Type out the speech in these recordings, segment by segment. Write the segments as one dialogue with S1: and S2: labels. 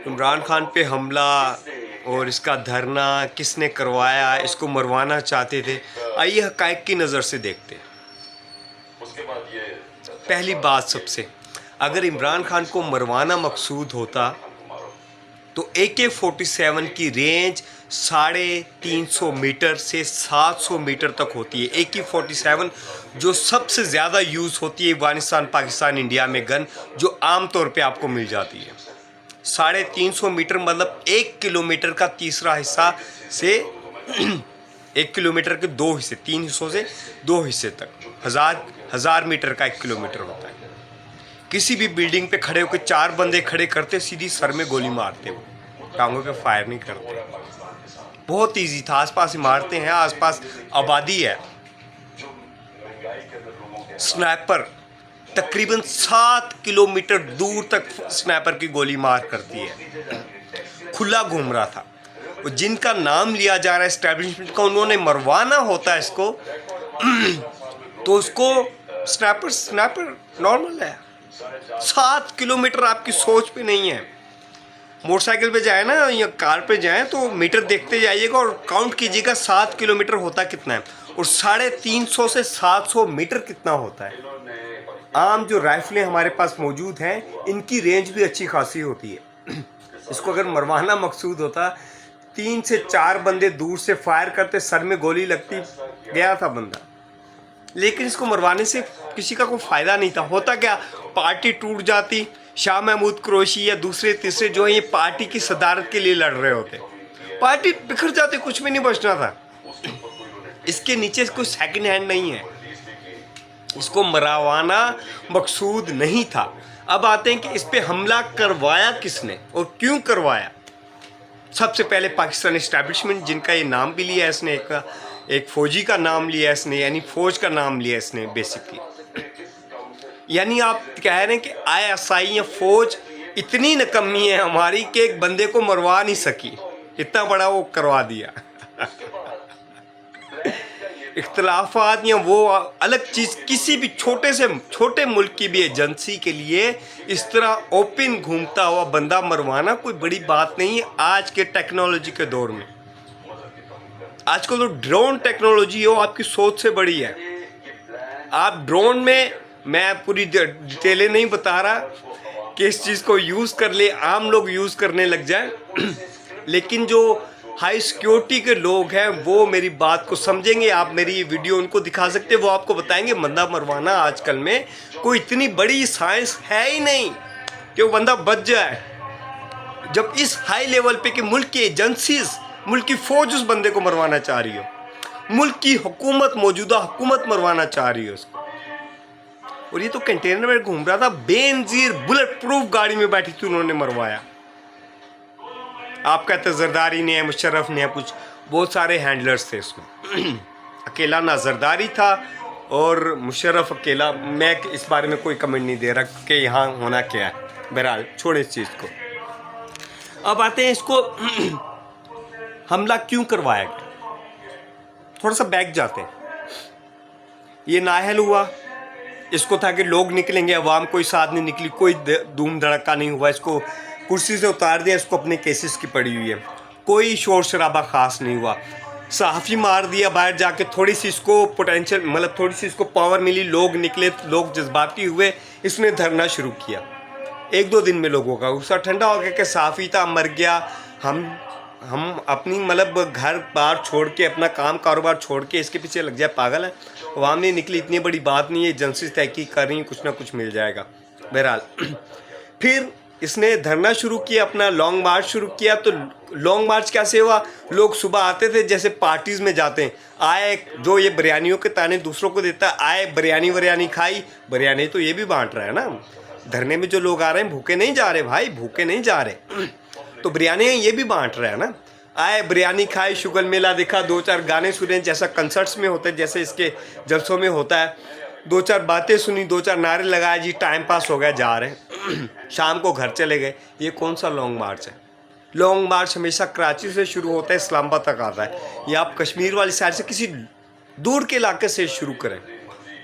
S1: इमरान खान पे हमला और इसका धरना किसने करवाया, इसको मरवाना चाहते थे। आइए हक़ाइक़ की नज़र से देखते हैं। पहली बात सबसे, अगर इमरान खान को मरवाना मकसूद होता तो AK-47 की रेंज 350 मीटर से 700 मीटर तक होती है। AK-47 जो सबसे ज़्यादा यूज़ होती है अफ़गानिस्तान, पाकिस्तान, इंडिया में गन, जो आम तौर पे आपको मिल जाती है। 350 मीटर मतलब 1 किलोमीटर का तीसरा हिस्सा से 1 किलोमीटर के 2 हिस्से, 3 हिस्सों से 2 हिस्से तक, हज़ार मीटर का 1 किलोमीटर होता है। किसी भी बिल्डिंग पे खड़े होकर 4 बंदे खड़े करते, सीधी सर में गोली मारते, वो टांगों पे फायर नहीं करते। बहुत इजी था, आसपास इमारतें हैं, आसपास आबादी है। स्नाइपर तकरीबन 7 किलोमीटर दूर तक स्नाइपर की गोली मार करती है। खुला घूम रहा था। जिनका नाम लिया जा रहा है एस्टैब्लिशमेंट का, उन्होंने मरवाना होता है इसको तो उसको स्नाइपर नॉर्मल है। 7 किलोमीटर आपकी सोच पे नहीं है। मोटरसाइकिल पे जाए ना या कार पे जाए तो मीटर देखते जाइएगा और काउंट कीजिएगा 7 किलोमीटर होता कितना है और 350 से 700 मीटर कितना होता है। आम जो राइफलें हमारे पास मौजूद हैं, इनकी रेंज भी अच्छी खासी होती है। इसको अगर मरवाना मकसूद होता, 3 से 4 बंदे दूर से फायर करते, सर में गोली लगती, गया था बंदा। लेकिन इसको मरवाने से किसी का कोई फ़ायदा नहीं था। होता क्या, पार्टी टूट जाती। शाह महमूद कुरैशी या दूसरे तीसरे जो है ये पार्टी की सदारत के लिए लड़ रहे होते, पार्टी बिखर जाती, कुछ भी नहीं बचना था। इसके नीचे कोई सेकंड हैंड नहीं है। इसको मरवाना मकसूद नहीं था। अब आते हैं कि इस पे हमला करवाया किसने और क्यों करवाया। सबसे पहले पाकिस्तान एस्टैब्लिशमेंट, जिनका ये नाम भी लिया इसने, एक फ़ौजी का नाम लिया इसने, यानी फ़ौज का नाम लिया इसने बेसिकली। यानी आप कह रहे हैं कि ISI या फ़ौज इतनी नकम्मी है हमारी कि एक बंदे को मरवा नहीं सकी, इतना बड़ा वो करवा दिया। इख्तलाफात या वो अलग चीज़, किसी भी छोटे से छोटे मुल्क की भी एजेंसी के लिए इस तरह ओपन घूमता हुआ बंदा मरवाना कोई बड़ी बात नहीं है आज के टेक्नोलॉजी के दौर में। आजकल तो ड्रोन टेक्नोलॉजी हो आपकी सोच से बड़ी है। आप ड्रोन में, मैं पूरी डिटेलें नहीं बता रहा कि इस चीज़ को यूज़ कर ले, आम लोग यूज़ करने लग जाए। लेकिन जो हाई सिक्योरिटी के लोग हैं वो मेरी बात को समझेंगे। आप मेरी ये वीडियो उनको दिखा सकते हैं, वो आपको बताएंगे बंदा मरवाना आजकल में कोई इतनी बड़ी साइंस है ही नहीं कि वो बंदा बच जाए। जब इस हाई लेवल पे कि मुल्क की एजेंसीज, मुल्क की फ़ौज उस बंदे को मरवाना चाह रही हो, मुल्क की हुकूमत, मौजूदा हुकूमत मरवाना चाह रही है उसको। और ये तो कंटेनर में घूम रहा था, बेनजीर बुलेट प्रूफ गाड़ी में बैठी थी, उन्होंने मरवाया। आप कहते जरदारी ने है, मुशर्रफ ने है, कुछ बहुत सारे हैंडलर्स थे इसमें। अकेला ना जरदारी था और मुशर्रफ अकेला। मैं इस बारे में कोई कमेंट नहीं दे रहा कि यहाँ होना क्या है। बहरहाल छोड़े इस चीज़ को। अब आते हैं इसको हमला क्यों करवाया गया। थोड़ा सा बैक जाते हैं। ये नाहल हुआ, इसको था कि लोग निकलेंगे, अवाम कोई साथ नहीं निकली, कोई धूम धड़का नहीं हुआ, इसको कुर्सी से उतार दिया, इसको अपने केसेस की पड़ी हुई है, कोई शोर शराबा ख़ास नहीं हुआ। सहाफ़ी मार दिया बाहर जाके, थोड़ी सी इसको पोटेंशियल, मतलब थोड़ी सी इसको पावर मिली, लोग निकले, लोग जज्बाती हुए, इसने धरना शुरू किया। 1-2 दिन में लोगों का गुस्सा ठंडा हो गया कि सहाफ़ी था, मर गया, हम अपनी मतलब घर बार छोड़ के, अपना काम कारोबार छोड़ के इसके पीछे लग जाए, पागल है। अवाम नहीं निकली, इतनी बड़ी बात नहीं है, एजेंसी तहकीक कर रही हैं, कुछ ना कुछ मिल जाएगा। बहरहाल फिर इसने धरना शुरू किया, अपना लॉन्ग मार्च शुरू किया। तो लॉन्ग मार्च कैसे हुआ, लोग सुबह आते थे जैसे पार्टीज़ में जाते हैं, आए जो ये बिरयानियों के ताने दूसरों को देता है, आए बिरयानी खाई, बिरयानी तो ये भी बांट रहा है ना। धरने में जो लोग आ रहे हैं भूखे नहीं जा रहे भाई, भूखे नहीं जा रहे, तो बिरयानी ये भी बांट रहा है ना। आए बिरयानी खाई, शुगर मेला देखा, 2-4 गाने सुने जैसा कंसर्ट्स में होता है, जैसे इसके जलसों में होता है, 2-4 बातें सुनी, 2-4 नारे लगाए, जी टाइम पास हो गया, जा रहे हैं। शाम को घर चले गए। ये कौन सा लॉन्ग मार्च है। लॉन्ग मार्च हमेशा कराची से शुरू होता है, इस्लामाबाद तक आता है, या आप कश्मीर वाली साइड से किसी दूर के इलाके से शुरू करें।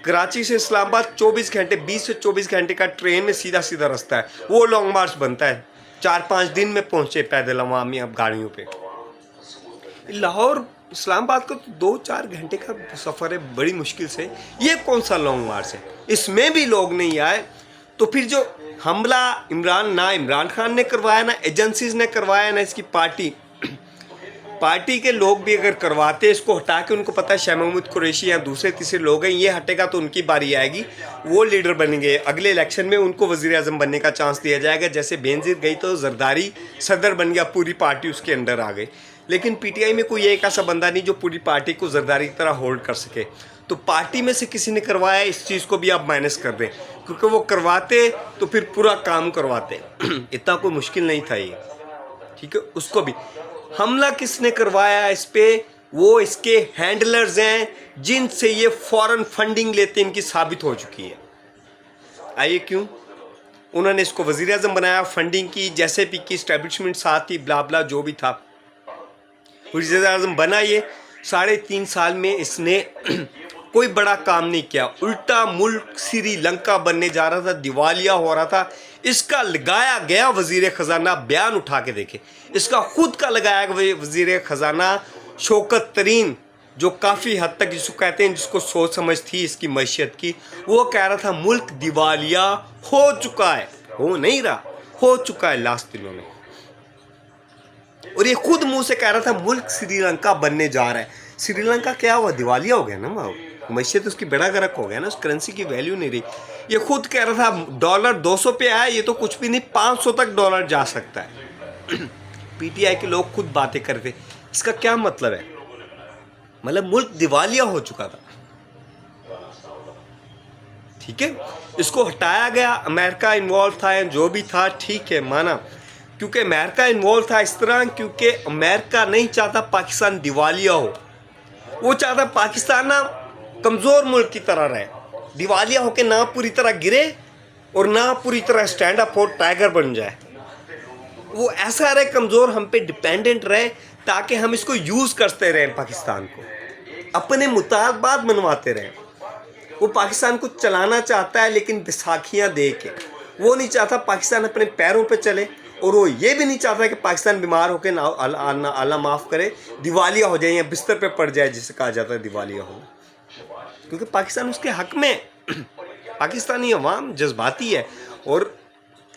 S1: कराची से इस्लामाबाद 24 घंटे, 20 से 24 घंटे का ट्रेन में सीधा सीधा रास्ता है, वो लॉन्ग मार्च बनता है। 4-5 दिन में पहुंचे पैदल अवामी अब गाड़ियों पे। लाहौर इस्लामाबाद का तो 2-4 घंटे का सफ़र है बड़ी मुश्किल से। ये कौन सा लॉन्ग मार्च है? इसमें भी लोग नहीं आए तो फिर जो हमला इमरान खान ने करवाया, ना एजेंसीज ने करवाया, ना इसकी पार्टी के लोग भी अगर करवाते इसको हटा के, उनको पता है शाह महमूद कुरैशी या दूसरे तीसरे लोग हैं, ये हटेगा तो उनकी बारी आएगी, वो लीडर बनेंगे, अगले इलेक्शन में उनको वज़ीर आज़म बनने का चांस दिया जाएगा। जैसे बेनज़ीर गई तो जरदारी सदर बन गया, पूरी पार्टी उसके अंडर आ गई। लेकिन पीटीआई में कोई एक ऐसा बंदा नहीं जो पूरी पार्टी को जरदारी की तरह होल्ड कर सके। तो पार्टी में से किसी ने करवाया, इस चीज़ को भी आप माइनस कर दें, क्योंकि वो करवाते तो फिर पूरा काम करवाते। इतना कोई मुश्किल नहीं था ये, ठीक है। उसको भी हमला किसने करवाया इस पे, वो इसके हैंडलर्स हैं जिनसे ये फॉरेन फंडिंग लेते इनकी साबित हो चुकी है। आइए क्यों उन्होंने इसको वज़ीर आज़म बनाया, फंडिंग की, जैसे भी की, स्टैब्लिशमेंट साथ थी, ब्ला ब्ला जो भी था, वज़ीर आज़म बना। ये 3.5 साल में इसने कोई बड़ा काम नहीं किया, उल्टा मुल्क श्रीलंका बनने जा रहा था, दिवालिया हो रहा था। इसका लगाया गया वज़ीर ख़जाना, बयान उठा के देखे, इसका खुद का लगाया गया वज़ीर ख़जाना शौकत तरीन, जो काफ़ी हद तक जिसको कहते हैं, जिसको सोच समझ थी इसकी मैशियत की, वो कह रहा था मुल्क दिवालिया हो चुका है, हो नहीं रहा, हो चुका है लास्ट दिनों में। और ये खुद मुंह से कह रहा था मुल्क श्रीलंका बनने जा रहा है। श्रीलंका क्या हुआ? दिवालिया हो गया ना, मैशियत उसकी बेड़ा गर्क हो गया ना, उस करेंसी की वैल्यू नहीं रही। ये खुद कह रहा था डॉलर 200 पे आया, ये तो कुछ भी नहीं, 500 तक डॉलर जा सकता है। पीटीआई के लोग खुद बातें करते, इसका क्या मतलब है? मतलब मुल्क दिवालिया हो चुका था, ठीक है। इसको हटाया गया, अमेरिका इन्वॉल्व था या जो भी था, ठीक है, माना, क्योंकि अमेरिका इन्वॉल्व था इस तरह, क्योंकि अमेरिका नहीं चाहता पाकिस्तान दिवालिया हो, वो चाहता पाकिस्तान ना कमज़ोर मुल्क की तरह रहे, दिवालिया होके ना पूरी तरह गिरे और ना पूरी तरह स्टैंड अप हो, टाइगर बन जाए। वो ऐसा रहे कमज़ोर, हम पे डिपेंडेंट रहे, ताकि हम इसको यूज़ करते रहें, पाकिस्तान को अपने मुतालबात मनवाते रहें। वो पाकिस्तान को चलाना चाहता है लेकिन बैसाखियाँ दे के, वो नहीं चाहता पाकिस्तान अपने पैरों पे चले, और वो ये भी नहीं चाहता कि पाकिस्तान बीमार होकर ना अल्लाह माफ़ करे दिवालिया हो जाए या बिस्तर पे पड़ जाए, जिसे कहा जाता है दिवालिया होना, क्योंकि पाकिस्तान उसके हक में। पाकिस्तानी अवाम जज्बाती है। और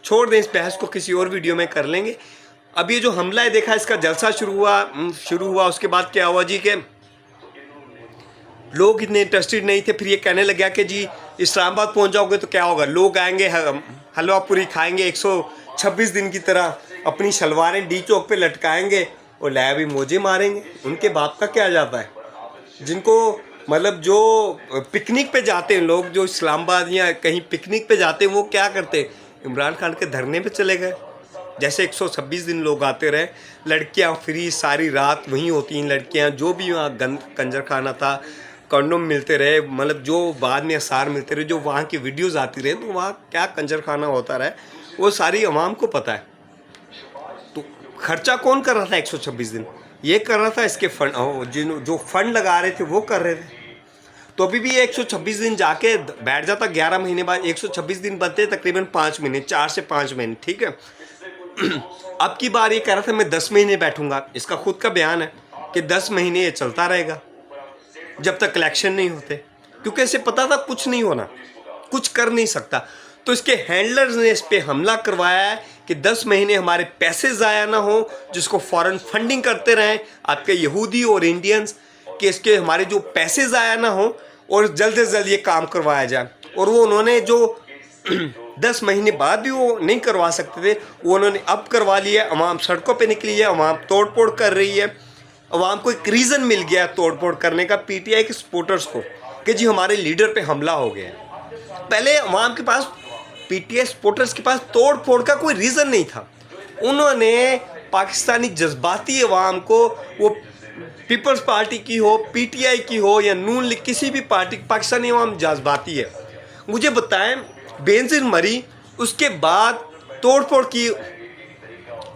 S1: छोड़ दें इस बहस को, किसी और वीडियो में कर लेंगे। अब ये जो हमला है देखा, इसका जलसा शुरू हुआ, उसके बाद क्या हुआ जी, के लोग इतने इंटरेस्टेड नहीं थे। फिर ये कहने लगा कि जी इस्लामाबाद पहुंच जाओगे तो क्या होगा, लोग आएंगे हलवा पूरी खाएंगे, 126 दिन की तरह अपनी शलवारें डी चौक पे लटकाएंगे और लाया भी मौजे मारेंगे। उनके बाप का क्या जाता है? जिनको मतलब जो पिकनिक पे जाते हैं लोग, जो इस्लामाबाद या कहीं पिकनिक पे जाते हैं, वो क्या करते हैं? इमरान खान के धरने पे चले गए। जैसे 126 दिन लोग आते रहे, लड़कियां फ्री सारी रात वहीं होती हैं, लड़कियां जो भी वहाँ कंजर खाना था, कंडोम मिलते रहे, मतलब जो बाद में आसार मिलते रहे, जो वहाँ की वीडियोस आती रहे, तो वहाँ क्या कंजर खाना होता रहा, वो सारी अवाम को पता है। तो खर्चा कौन कर रहा था 126 दिन? ये कर रहा था इसके फंड, जो फंड लगा रहे थे वो कर रहे थे। तो अभी भी 126 दिन जाके बैठ जाता, 11 महीने बाद 126 दिन बनते तकरीबन 5 महीने, 4 से 5 महीने, ठीक है। अब की बार ये कह रहा था मैं 10 महीने बैठूंगा। इसका खुद का बयान है कि 10 महीने ये चलता रहेगा जब तक इलेक्शन नहीं होते, क्योंकि इसे पता था कुछ नहीं होना, कुछ कर नहीं सकता। तो इसके हैंडलर्स ने इस पे हमला करवाया है कि 10 महीने हमारे पैसे ज़ाया ना हो, जिसको फॉरेन फंडिंग करते रहें आपके यहूदी और इंडियंस, कि इसके हमारे जो पैसे ज़ाया ना हो और जल्द से जल्द ये काम करवाया जाए। और वो उन्होंने जो 10 महीने बाद भी वो नहीं करवा सकते थे, वो उन्होंने अब करवा लिया। अवाम सड़कों पे निकली है, अवाम तोड़ फोड़ कर रही है, अवाम को एक रीज़न मिल गया तोड़ फोड़ करने का, पीटीआई के सपोर्टर्स को, कि जी हमारे लीडर पे हमला हो गया। पहले अवाम के पास, पीटीआई सपोर्टर्स के पास तोड़ फोड़ का कोई रीज़न नहीं था। उन्होंने पाकिस्तानी जज्बाती अवाम को, वो पीपल्स पार्टी की हो, पीटीआई की हो या नून लीग, किसी भी पार्टी, पाकिस्तानी अवाम जज्बाती है। मुझे बताएं, बेनज़ीर मरी, उसके बाद तोड़ फोड़ की,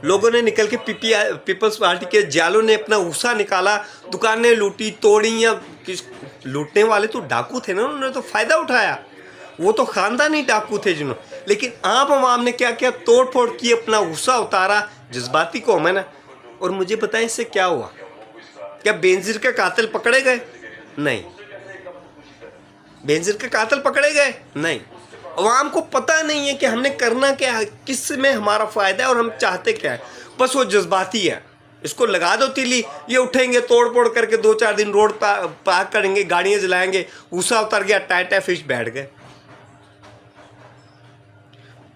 S1: लोगों ने निकल के पीपल्स पार्टी के जालों ने अपना ऊसा निकाला, दुकानें लूटी तोड़ी, या लूटने वाले तो डाकू थे ना, उन्होंने तो फ़ायदा उठाया। वो तो ख़ानदानी डाकू थे जिन्होंने, लेकिन आम आवाम ने क्या किया, तोड़ फोड़ की, अपना गुस्सा उतारा, जज्बाती कौम है ना। और मुझे बताएं इससे क्या हुआ? क्या बेनज़ीर के कातिल पकड़े गए? नहीं। बेनज़ीर के कातिल पकड़े गए? नहीं। अवाम को पता नहीं है कि हमने करना क्या है, किस में हमारा फ़ायदा है और हम चाहते क्या है। बस वो जज्बाती है, इसको लगा दो तीली, ये उठेंगे तोड़ फोड़ करके 2-4 दिन रोड पार्क करेंगे, गाड़ियाँ जलाएंगे, गुस्सा उतर गया, टाटा फिश बैठ गए।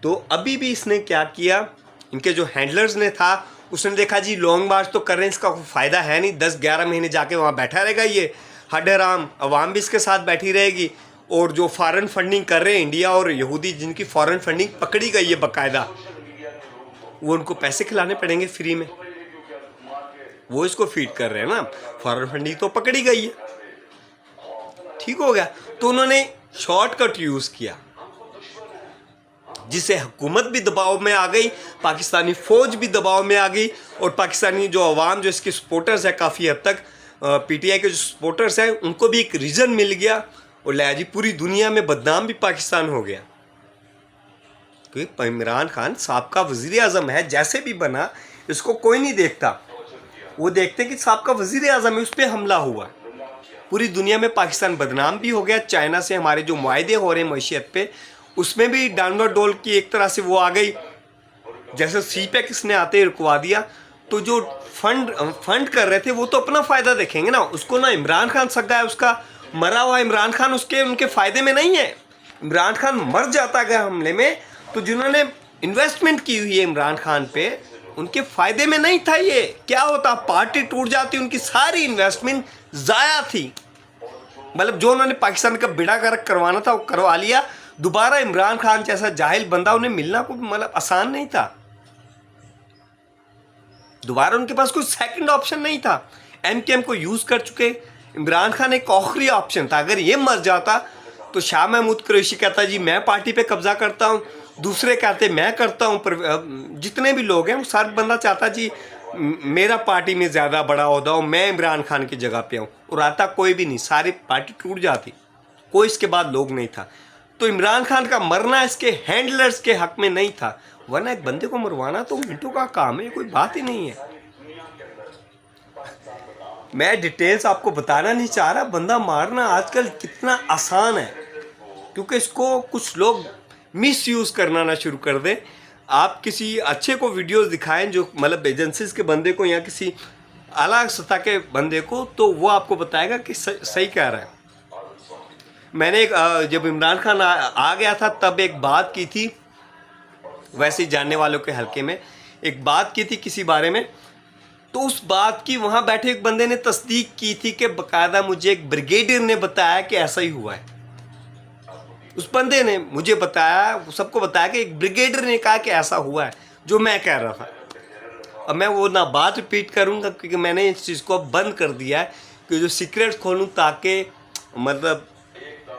S1: तो अभी भी इसने क्या किया, इनके जो हैंडलर्स ने था, उसने देखा जी लॉन्ग मार्च तो कर रहे हैं, इसका कोई फ़ायदा है नहीं, 10-11 महीने जाके वहाँ बैठा रहेगा ये हडराम, अवाम भी इसके साथ बैठी रहेगी। और जो फॉरेन फंडिंग कर रहे हैं इंडिया और यहूदी, जिनकी फॉरेन फंडिंग पकड़ी गई है बाकायदा, वो उनको पैसे खिलाने पड़ेंगे फ्री में, वो इसको फीड कर रहे हैं ना, फॉरेन फंडिंग तो पकड़ी गई है। ठीक हो गया। तो उन्होंने शॉर्टकट यूज़ किया, जिससे हुकूमत भी दबाव में आ गई, पाकिस्तानी फ़ौज भी दबाव में आ गई, और पाकिस्तानी जो अवाम, जो इसके सपोर्टर्स है काफ़ी हद तक, पीटीआई के जो सपोर्टर्स हैं, उनको भी एक रीज़न मिल गया, और लिया जी पूरी दुनिया में बदनाम भी पाकिस्तान हो गया। क्योंकि इमरान खान साबका वज़ीर आज़म है, जैसे भी बना इसको कोई नहीं देखता, वो देखते कि साबका वज़ीर आज़म है, उस पर हमला हुआ, पूरी दुनिया में पाकिस्तान बदनाम भी हो गया। चाइना से हमारे जो मुआहदे हो रहे हैं मैशियत पे, उसमें भी डाउनवर्ड डोल की एक तरह से वो आ गई, जैसे सीपैक इसने आते ही रुकवा दिया। तो जो फंड कर रहे थे वो तो अपना फ़ायदा देखेंगे ना, उसको ना इमरान खान सगा है, उसका मरा हुआ इमरान खान उनके फ़ायदे में नहीं है। इमरान खान मर जाता गया हमले में, तो जिन्होंने इन्वेस्टमेंट की हुई है इमरान खान पे, उनके फ़ायदे में नहीं था। ये क्या होता, पार्टी टूट जाती, उनकी सारी इन्वेस्टमेंट ज़ाया थी। मतलब जो उन्होंने पाकिस्तान का बेड़ा गर्क करवाना था वो करवा लिया। दोबारा इमरान खान जैसा जाहिल बंदा उन्हें मिलना कोई मतलब आसान नहीं था, दोबारा उनके पास कोई सेकंड ऑप्शन नहीं था। एमकेएम को यूज़ कर चुके, इमरान खान एक आखिरी ऑप्शन था। अगर ये मर जाता तो शाह महमूद कुरैशी कहता जी मैं पार्टी पे कब्जा करता हूँ, दूसरे कहते मैं करता हूँ, पर जितने भी लोग हैं वो सारे बंदा चाहता जी मेरा पार्टी में ज़्यादा बड़ा ओहदा हो, मैं इमरान खान की जगह पे आऊँ, और आता कोई भी नहीं, सारी पार्टी टूट जाती, कोई इसके बाद लोग नहीं था। तो इमरान खान का मरना इसके हैंडलर्स के हक में नहीं था, वरना एक बंदे को मरवाना तो मिनटों का काम है, कोई बात ही नहीं है। मैं डिटेल्स आपको बताना नहीं चाह रहा, बंदा मारना आजकल कितना आसान है, क्योंकि इसको कुछ लोग मिस यूज़ करना ना शुरू कर दें। आप किसी अच्छे को वीडियोस दिखाएं, जो मतलब एजेंसीज के बंदे को या किसी आला सतह के बंदे को, तो वो आपको बताएगा कि सही कह रहा है। मैंने एक जब इमरान खान आ गया था तब एक बात की थी, वैसे ही जानने वालों के हल्के में एक बात की थी किसी बारे में, तो उस बात की वहाँ बैठे एक बंदे ने तस्दीक की थी कि बाकायदा मुझे एक ब्रिगेडियर ने बताया कि ऐसा ही हुआ है। उस बंदे ने मुझे बताया, सबको बताया कि एक ब्रिगेडियर ने कहा कि ऐसा हुआ है, जो मैं कह रहा था। अब मैं वो ना बात रिपीट करूँगा, क्योंकि मैंने इस चीज़ को बंद कर दिया है कि जो सीक्रेट्स खोलूँ, ताकि मतलब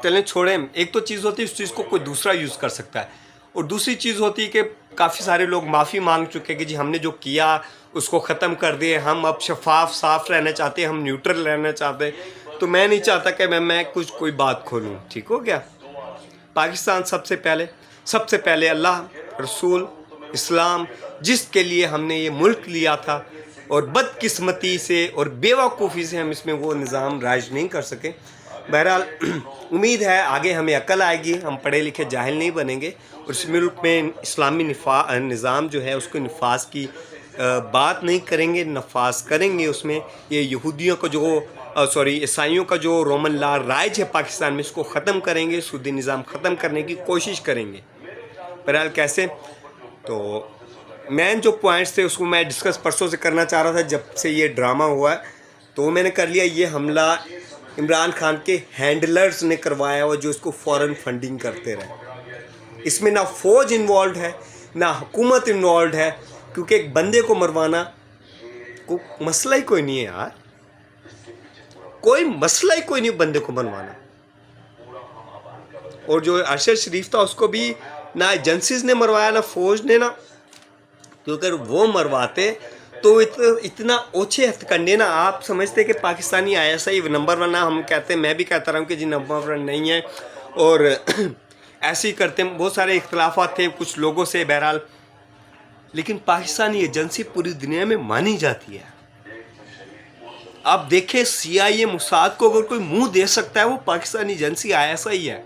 S1: चलें छोड़ें। एक तो चीज़ होती है उस चीज़ को कोई दूसरा यूज़ कर सकता है, और दूसरी चीज़ होती है कि काफ़ी सारे लोग माफ़ी मांग चुके कि जी हमने जो किया उसको ख़त्म कर दिए, हम अब शफाफ साफ़ रहना चाहते हैं, हम न्यूट्रल रहना चाहते हैं। तो मैं नहीं चाहता कि मैं कुछ कोई बात खोलूँ, ठीक हो गया। पाकिस्तान सबसे पहले अल्लाह, रसूल, इस्लाम, जिसके लिए हमने ये मुल्क लिया था, और बदकिस्मती से और बेवकूफ़ी से हम इसमें वो निज़ाम राज नहीं कर सके। बहरहाल उम्मीद है आगे हमें अकल आएगी, हम पढ़े लिखे जाहिल नहीं बनेंगे, और इस मुल्क में इस्लामी निज़ाम जो है उसको नफाज की बात नहीं करेंगे, नफाज करेंगे उसमें। ये यहूदियों का जो ईसाइयों का जो रोमन लॉ राइज है पाकिस्तान में, इसको ख़त्म करेंगे, सूदी निज़ाम ख़त्म करने की कोशिश करेंगे। बहरहाल कैसे, तो मेन जो पॉइंट्स थे उसको मैं डिस्कस परसों से करना चाह रहा था, जब से ये ड्रामा हुआ है तो मैंने कर लिया। ये हमला इमरान खान के हैंडलर्स ने करवाया और जो इसको फ़ॉरेन फंडिंग करते रहे। इसमें ना फ़ौज इन्वॉल्व है, ना हुकूमत इन्वॉल्व है, क्योंकि एक बंदे को मरवाना को मसला ही कोई नहीं है यार, कोई मसला ही कोई नहीं बंदे को मरवाना। और जो अरशद शरीफ था उसको भी ना एजेंसीज ने मरवाया, ना फ़ौज ने, ना, क्योंकि वो मरवाते तो इतना ओछे हथकंडे ना, आप समझते कि पाकिस्तानी ISI नंबर 1 ना, हम कहते हैं, मैं भी कहता रहा हूँ कि जी नंबर 1 नहीं है, और ऐसे ही करते हैं, बहुत सारे इख्तलाफात थे कुछ लोगों से बहरहाल, लेकिन पाकिस्तानी एजेंसी पूरी दुनिया में मानी जाती है। आप देखें CIA मुसाद को अगर कोई मुंह दे सकता है वो पाकिस्तानी एजेंसी ISI है।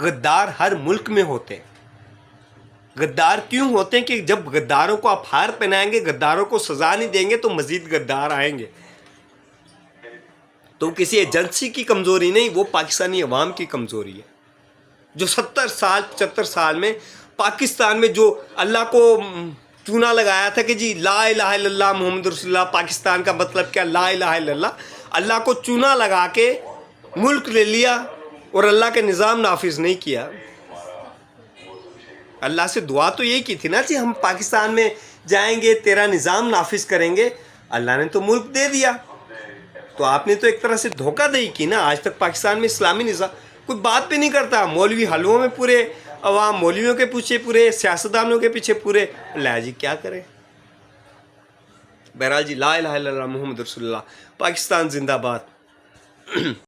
S1: गद्दार हर मुल्क में होते हैं। गद्दार क्यों होते हैं कि जब गद्दारों को आप हार पहनाएंगे, गद्दारों को सजा नहीं देंगे तो मजीद गद्दार आएंगे। तो किसी एजेंसी की कमजोरी नहीं, वो पाकिस्तानी अवाम की कमजोरी है, जो 70 साल 75 साल में पाकिस्तान में जो अल्लाह को चूना लगाया था कि जी ला इलाहा इल्लल्लाह मुहम्मद रसूलुल्लाह, पाकिस्तान का मतलब क्या, ला इलाहा इल्लल्लाह, अल्लाह को चूना लगा के मुल्क ले लिया और अल्लाह के निज़ाम नाफिज नहीं किया। अल्लाह से दुआ तो यही की थी ना कि हम पाकिस्तान में जाएंगे, तेरा निज़ाम नाफिज करेंगे। अल्लाह ने तो मुल्क दे दिया, तो आपने तो एक तरह से धोखाधड़ी की ना। आज तक पाकिस्तान में इस्लामी निज़ाम कोई बात भी नहीं करता। मौलवी हलवों में पूरे अवाम, मौलवियों के पीछे पूरे, सियासतदानों के पीछे पूरे। अल्लाह जी क्या करें। बहरहाल जी, ला इलाहा इल्लल्लाह मुहम्मद रसूलुल्लाह, पाकिस्तान जिंदाबाद।